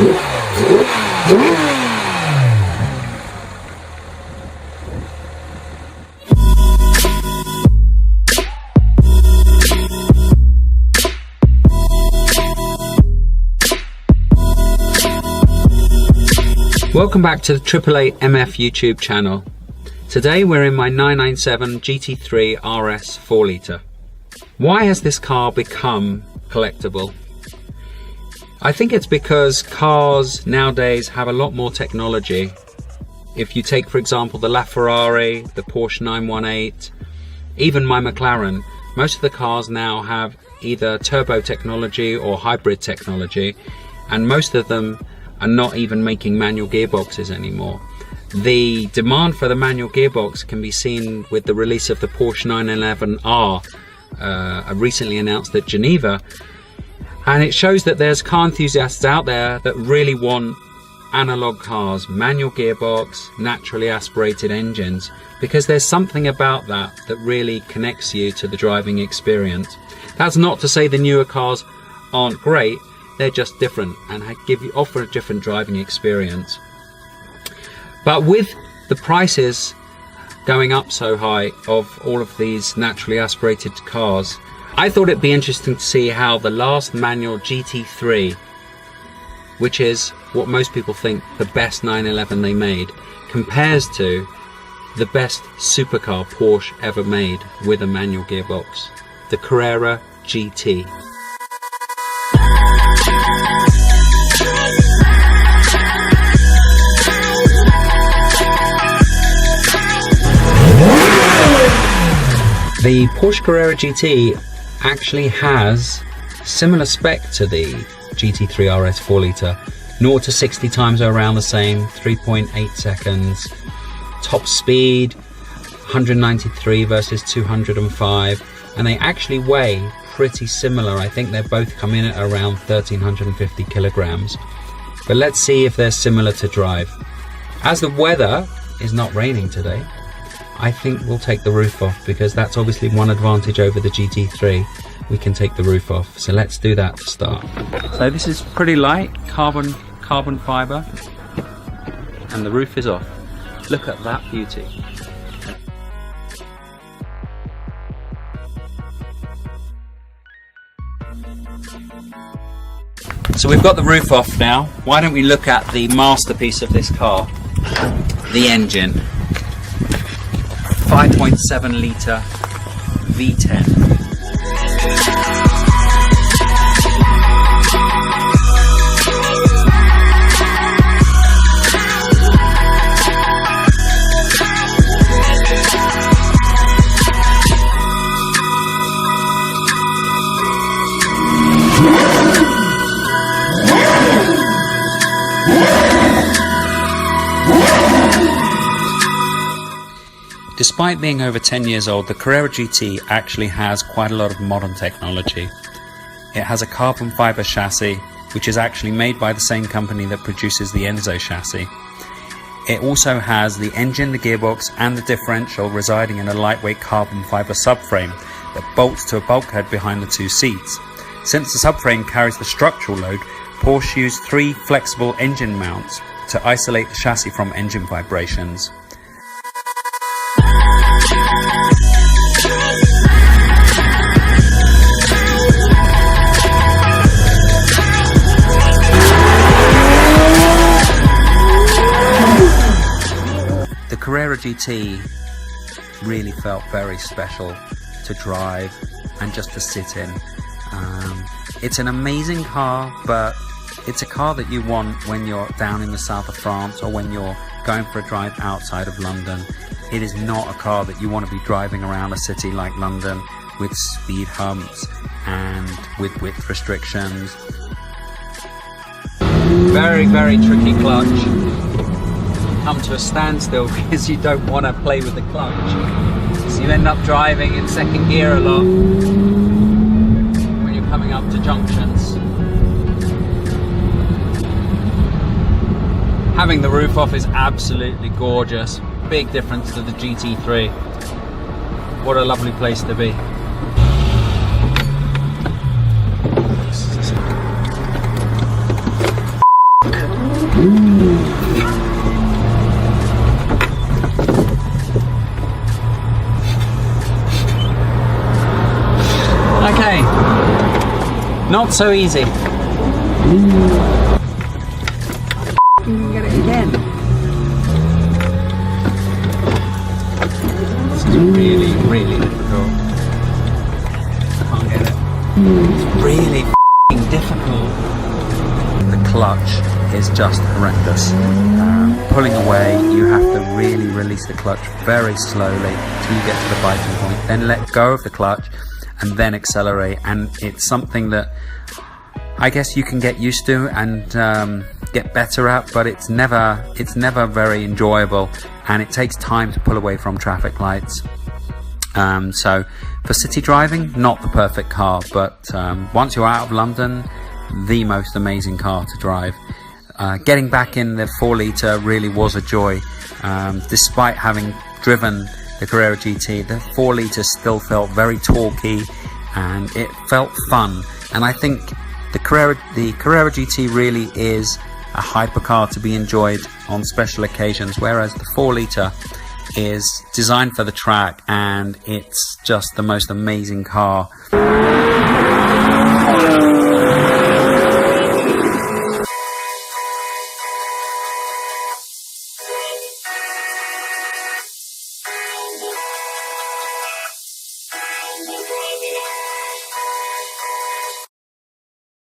Welcome back to the AAA MF YouTube channel. Today we're in my 997 GT3 RS 4 litre. Why has this car become collectible? I think it's because cars nowadays have a lot more technology. If you take, for example, the LaFerrari, the Porsche 918, even my McLaren, most of the cars now have either turbo technology or hybrid technology, and most of them are not even making manual gearboxes anymore. The demand for the manual gearbox can be seen with the release of the Porsche 911R, recently announced at Geneva, and it shows that there's car enthusiasts out there that really want analog cars, manual gearbox, naturally aspirated engines, because there's something about that that really connects you to the driving experience. That's not to say the newer cars aren't great, they're just different and offer a different driving experience. But with the prices going up so high of all of these naturally aspirated cars, I thought it'd be interesting to see how the last manual GT3, which is what most people think the best 911 they made, compares to the best supercar Porsche ever made with a manual gearbox, the Carrera GT. The Porsche Carrera GT actually has similar spec to the GT3 RS 4 litre. 0 to 60 times are around the same, 3.8 seconds. Top speed, 193 versus 205. And they actually weigh pretty similar. I think they both come in at around 1,350 kilograms. But let's see if they're similar to drive. As the weather is not raining today, I think we'll take the roof off, because that's obviously one advantage over the GT3. We can take the roof off. So let's do that to start. So this is pretty light, carbon fiber, and the roof is off. Look at that beauty. So we've got the roof off now. Why don't we look at the masterpiece of this car, the engine. 5.7 litre V10. Despite being over 10 years old, the Carrera GT actually has quite a lot of modern technology. It has a carbon fiber chassis, which is actually made by the same company that produces the Enzo chassis. It also has the engine, the gearbox and the differential residing in a lightweight carbon fiber subframe that bolts to a bulkhead behind the two seats. Since the subframe carries the structural load, Porsche used 3 flexible engine mounts to isolate the chassis from engine vibrations. The Carrera GT really felt very special to drive and just to sit in. It's an amazing car, but it's a car that you want when you're down in the south of France or when you're going for a drive outside of London. It is not a car that you want to be driving around a city like London with speed humps and with width restrictions. Very, very tricky clutch. Come to a standstill because you don't want to play with the clutch. So you end up driving in second gear a lot when you're coming up to junctions. Having the roof off is absolutely gorgeous. Big difference to the GT3. What a lovely place to be. Okay, not so easy. You can get it again. This is really, really difficult. Can't get it. It's really f***ing difficult. The clutch is just horrendous. Pulling away, you have to really release the clutch very slowly till you get to the biting point, then let go of the clutch and then accelerate. And it's something that I guess you can get used to and get better at, but it's never very enjoyable, and it takes time to pull away from traffic lights. So for city driving, not the perfect car, but once you're out of London, the most amazing car to drive. Getting back in the 4-litre really was a joy. Despite having driven the Carrera GT, the 4-litre still felt very torquey and it felt fun. And I think the Carrera GT really is a hypercar to be enjoyed on special occasions, whereas the 4-litre is designed for the track and it's just the most amazing car.